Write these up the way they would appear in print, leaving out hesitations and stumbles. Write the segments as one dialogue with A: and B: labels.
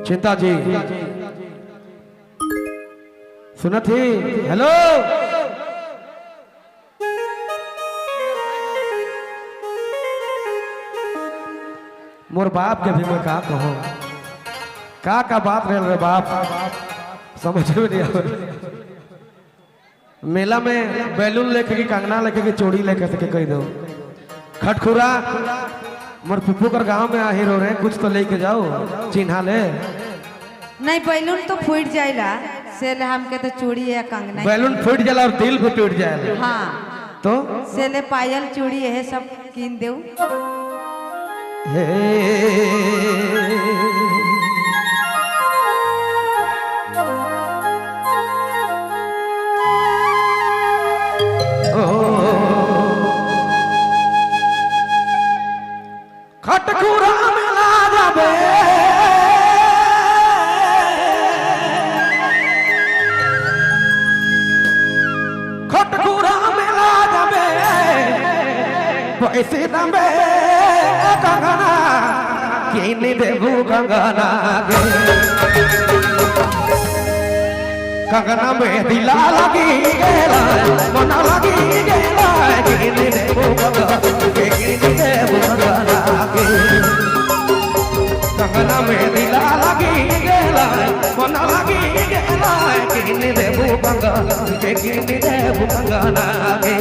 A: चिंता जी सुना थी। हेलो मोर बाप के भी मैं का कहूँ का बात रहे रे बाप समझ में नहीं आ मेला में बैलून लेके की कंगना लेके की चोड़ी लेके सके कह दो खटखुरा मोर फुप्पू कर गांव में आहिर हो रहे कुछ तो लेके जाओ चिन्हा ले
B: नहीं बैलून तो फूट जाएगा से ले हमके तो चूड़ी या कंगना
A: बैलून फूट जाला और दिल भी टूट जाएगा।
B: हाँ
A: तो
B: से ले पायल चूड़ी है सब कीन देऊ।
A: खटखुरा मिला जाबे खटखुरा मिला जाबे पैसे दबे कंगना किन देबू कंगना गे कंगना में दिला लगी गेला मना लगी गेला किन देबू कंगना किन देबू कंगना गे कंगना में दिला लगी गेला मना लगी गेला किन देबू कंगना किन देबू कंगना गे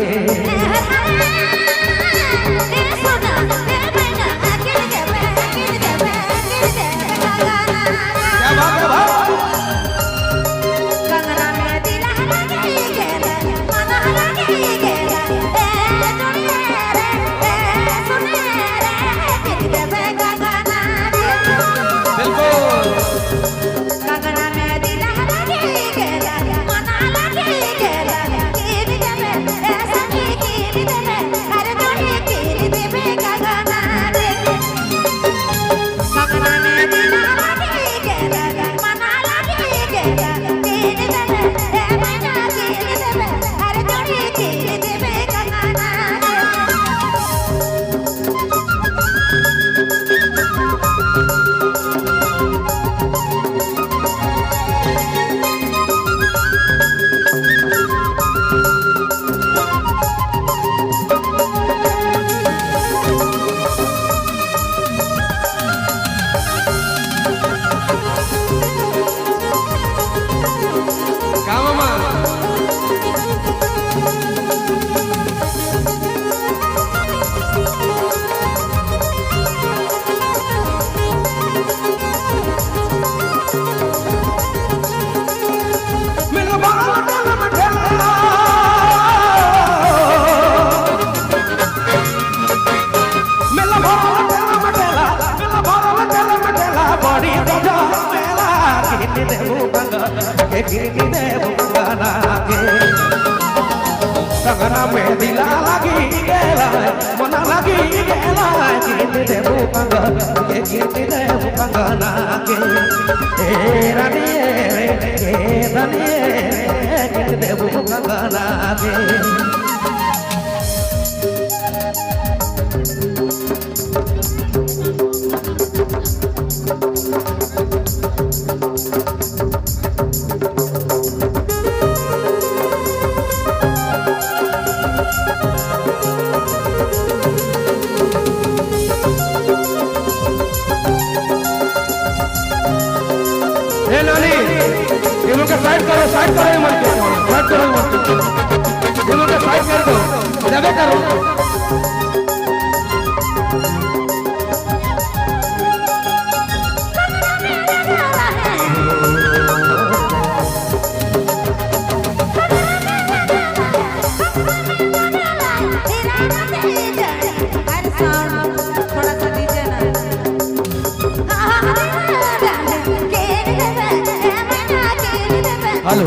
A: कंगना में दिला लगी गेला मना लगी गेला किन देबू कंगना किन देबू कंगना के ए रानी किन देबू कंगना के साइड करो मत साइड करो मत ये लोग साइड कर दो दबे करो हेलो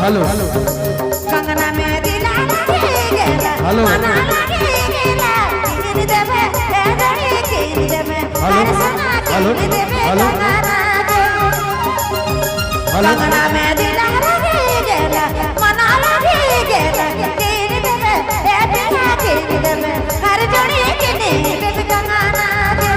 A: हेलो हेलो
B: कंगना में दिला लगी गेला
A: हेलो
B: मना लगी गेला किन देबे ए दड़ी किन देबे
A: हेलो हेलो हेलो
B: कंगना में दिला लगी गेला मना लगी गेला किन देबे ए बिना किन देबे हर जोड़ी किन देबे कंगना दे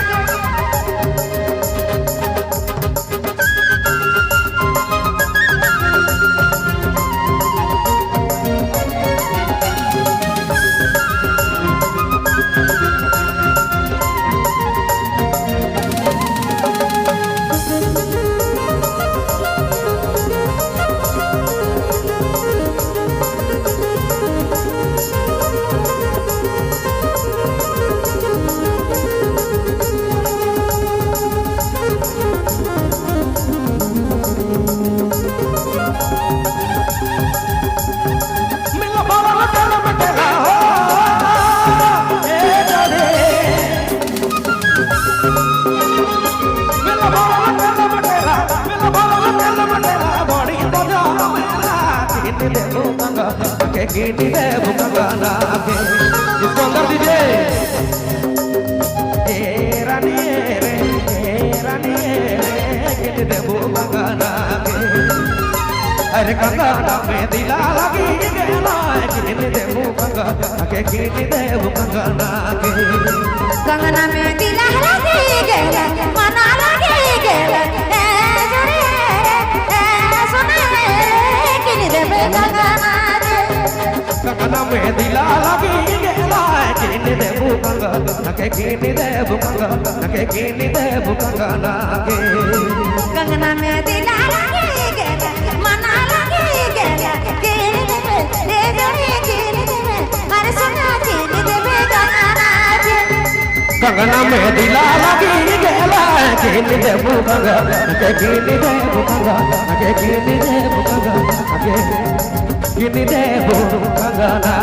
A: নাকে কিনি দেব কাঙ্গানাকে সুন্দর দিদি এ রানী রে রানী রে কিনি দেব কাঙ্গানাকে अरे कंगना में दिला लगी गेला किने देबू कंगना के किने देबू कंगना के
B: कंगना में दिला लगी गेला मना लगी गेला ए जोरे ए सुने किने देबे कंगना रे
A: कंगना में दिला लगी गेला किने देबू कंगना के किने देबू कंगना के किने देबू कंगना के
B: कंगना में दिला लगी गेला मना लगी गेला किने देबे ए जोरे किने देबे अरे सुना किने देबे कंगना रे
A: कंगना में दिला लगी गेला किने देबू कंगना के किने देबू कंगना के किने देबू कंगना के किने देबू कंगना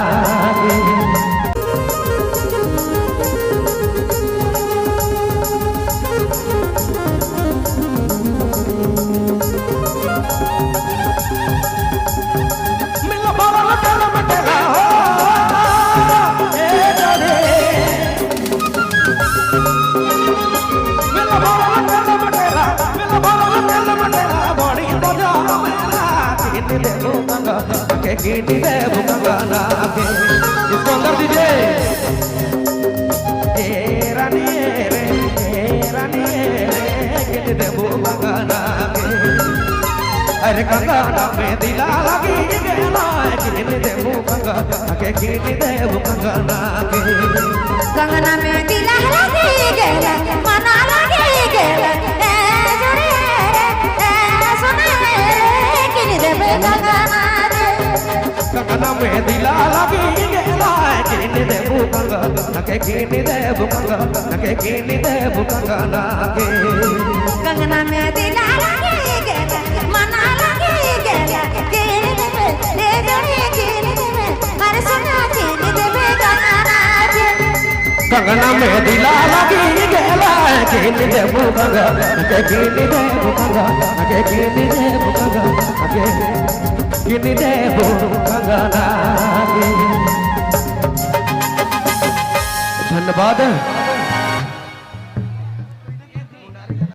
A: के किनी देबू कंगना के सुंदर दीदी ए रानी रे रानी रे किनी देबू कंगना के अरे कंगना में दिला लगी गेला किनी देबू कंगना के किनी देबू कंगना के
B: कंगना में दिला लगी गेला मना लगी गेला ए जोरे ए सुने किने देबे कंगना रे
A: कंगना में दिला लगी गेला किने देबू कंगना के किने देबू कंगना के किने देबू कंगना के
B: कंगना में दिला लगी गेला मना लगी गेला किने देबे ए जोरे किने देबे अरे सुना किने देबे कंगना रे
A: कंगना में दिला लगी गेला किने देबू कंगना के किने देबू कंगना के किने देबू कंगना के किने देबू कंगना के धन्यवाद।